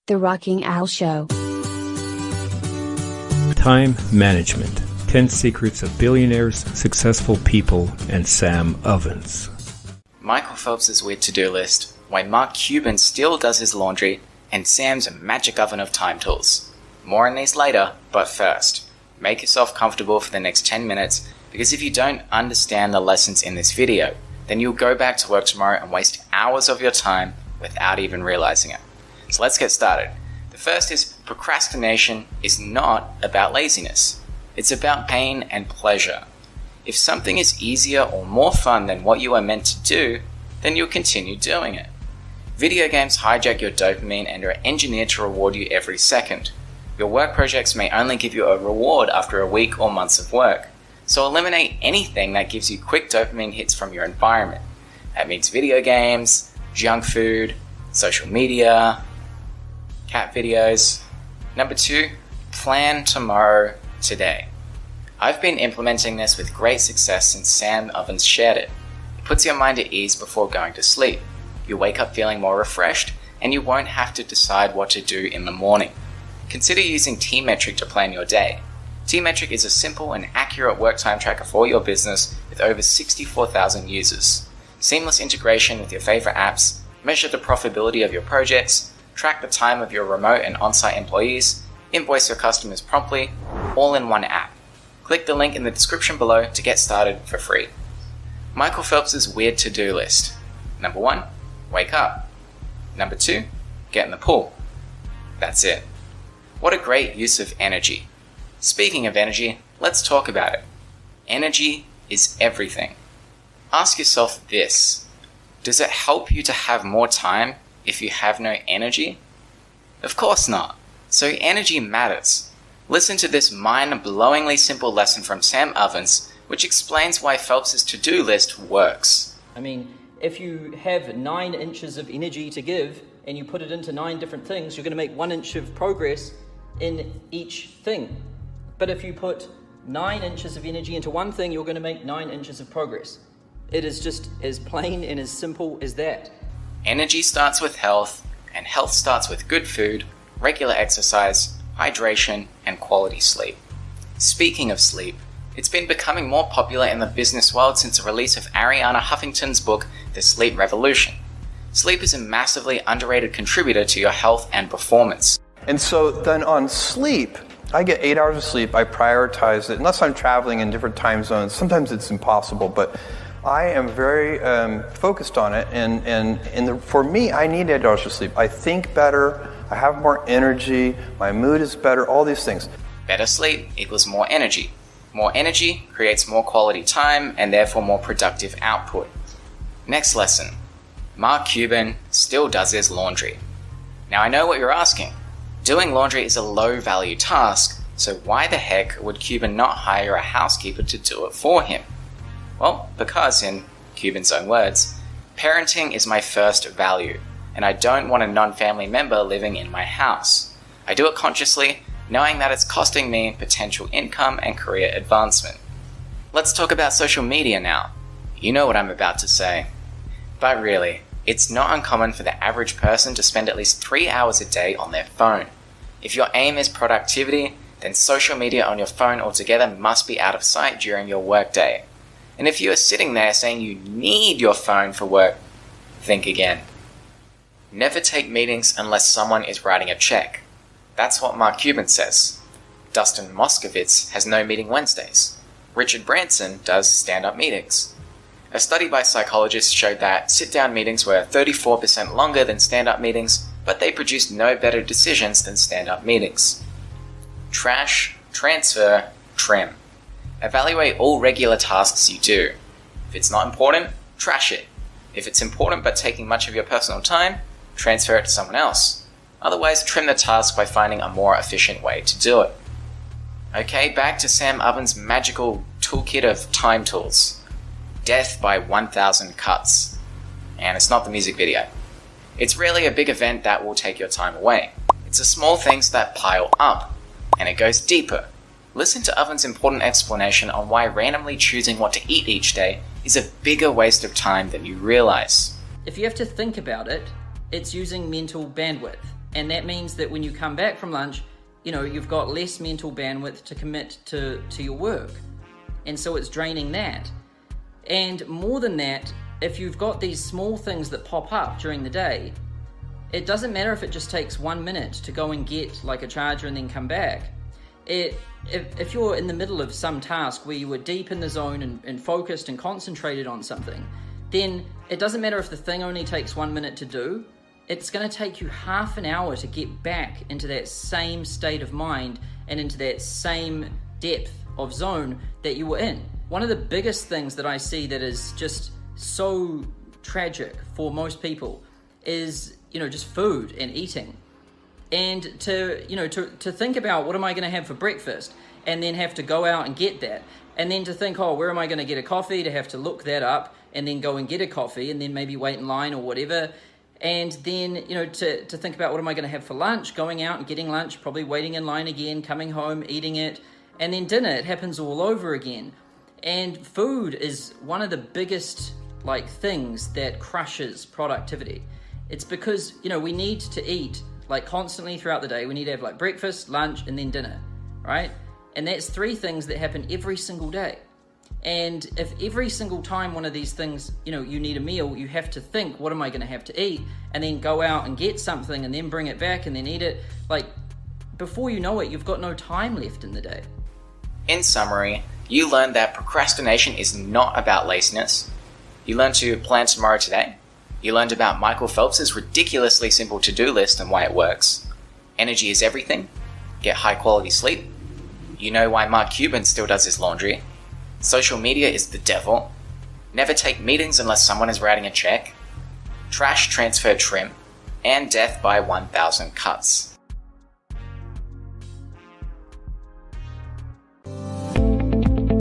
The Rocking Al Show. Time management. 10 secrets of billionaires, successful people, and Sam Ovens. Michael Phelps' weird to-do list, why Mark Cuban still does his laundry, and Sam's magic oven of time tools. More on these later, but first, make yourself comfortable for the next 10 minutes, because if you don't understand the lessons in this video, then you'll go back to work tomorrow and waste hours of your time without even realizing it. So let's get started. The first is procrastination is not about laziness. It's about pain and pleasure. If something is easier or more fun than what you are meant to do, then you'll continue doing it. Video games hijack your dopamine and are engineered to reward you every second. Your work projects may only give you a reward after a week or months of work. So eliminate anything that gives you quick dopamine hits from your environment. That means video games, junk food, social media, cat videos. Number 2, plan tomorrow today. I've been implementing this with great success since Sam Ovens shared it. It puts your mind at ease before going to sleep. You wake up feeling more refreshed, and you won't have to decide what to do in the morning. Consider using TMETRIC to plan your day. TMETRIC is a simple and accurate work time tracker for your business with over 64,000 users. Seamless integration with your favorite apps, measure the profitability of your projects, track the time of your remote and on-site employees, invoice your customers promptly, all in one app. Click the link in the description below to get started for free. Michael Phelps' weird to-do list. Number 1, wake up. Number 2, get in the pool. That's it. What a great use of energy. Speaking of energy, let's talk about it. Energy is everything. Ask yourself this: does it help you to have more time if you have no energy? Of course not. So energy matters. Listen to this mind-blowingly simple lesson from Sam Ovens, which explains why Phelps' to-do list works. I mean, if you have 9 inches of energy to give and you put it into 9 different things, you're going to make 1 inch of progress in each thing. But if you put 9 inches of energy into one thing, you're going to make 9 inches of progress. It is just as plain and as simple as that. Energy starts with health, and health starts with good food, regular exercise, hydration, and quality sleep. Speaking of sleep, it's been becoming more popular in the business world since the release of Arianna Huffington's book, The Sleep Revolution. Sleep is a massively underrated contributor to your health and performance. And so then on sleep, I get 8 hours of sleep. I prioritize it, unless I'm traveling in different time zones. Sometimes it's impossible, but I am very focused on it. And for me, I need 8 hours of sleep. I think better. I have more energy. My mood is better. All these things. Better sleep equals more energy. More energy creates more quality time and therefore more productive output. Next lesson. Mark Cuban still does his laundry. Now I know what you're asking. Doing laundry is a low-value task, so why the heck would Cuban not hire a housekeeper to do it for him? Well, because, in Cuban's own words, parenting is my first value, and I don't want a non-family member living in my house. I do it consciously, knowing that it's costing me potential income and career advancement. Let's talk about social media now. You know what I'm about to say. But really, it's not uncommon for the average person to spend at least 3 hours a day on their phone. If your aim is productivity, then social media on your phone altogether must be out of sight during your workday. And if you are sitting there saying you need your phone for work, think again. Never take meetings unless someone is writing a check. That's what Mark Cuban says. Dustin Moskovitz has no meeting Wednesdays. Richard Branson does stand-up meetings. A study by psychologists showed that sit-down meetings were 34% longer than stand-up meetings, but they produced no better decisions than stand-up meetings. Trash, transfer, trim. Evaluate all regular tasks you do. If it's not important, trash it. If it's important but taking much of your personal time, transfer it to someone else. Otherwise, trim the task by finding a more efficient way to do it. Okay, back to Sam Ovens' magical toolkit of time tools. Death by 1,000 cuts. And it's not the music video. It's really a big event that will take your time away. It's the small things that pile up, and it goes deeper. Listen to Ovens' important explanation on why randomly choosing what to eat each day is a bigger waste of time than you realize. If you have to think about it, it's using mental bandwidth. And that means that when you come back from lunch, you've got less mental bandwidth to commit to your work. And so it's draining that. And more than that, if you've got these small things that pop up during the day, it doesn't matter if it just takes 1 minute to go and get like a charger and then come back. If you're in the middle of some task where you were deep in the zone and focused and concentrated on something, then it doesn't matter if the thing only takes 1 minute to do. It's going to take you half an hour to get back into that same state of mind and into that same depth of zone that you were in. One of the biggest things that I see that is just so tragic for most people is, just food and eating. And to think about, what am I going to have for breakfast, and then have to go out and get that, and then to think, where am I going to get a coffee, to have to look that up and then go and get a coffee and then maybe wait in line or whatever. And then, to think about, what am I going to have for lunch, going out and getting lunch, probably waiting in line again, coming home, eating it, and then dinner. It happens all over again. And food is one of the biggest things that crushes productivity. It's because, we need to eat constantly throughout the day. We need to have breakfast, lunch, and then dinner, right? And that's 3 things that happen every single day. And if every single time one of these things, you need a meal, you have to think, what am I going to have to eat? And then go out and get something and then bring it back and then eat it. Before you know it, you've got no time left in the day. In summary, you learned that procrastination is not about laziness. You learned to plan tomorrow today. You learned about Michael Phelps' ridiculously simple to-do list and why it works. Energy is everything. Get high quality sleep. You know why Mark Cuban still does his laundry. Social media is the devil. Never take meetings unless someone is writing a check. Trash, transfer, trim. And death by 1,000 cuts.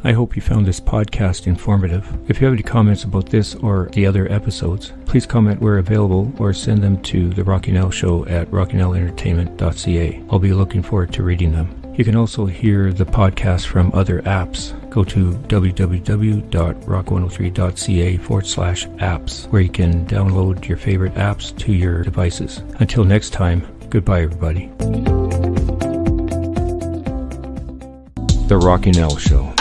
I hope you found this podcast informative. If you have any comments about this or the other episodes, please comment where available or send them to the Rocky Nell Show at rockynellentertainment.ca. I'll be looking forward to reading them. You can also hear the podcast from other apps. Go to www.rock103.ca/apps, where you can download your favorite apps to your devices. Until next time, goodbye everybody. The Rocky Nell Show.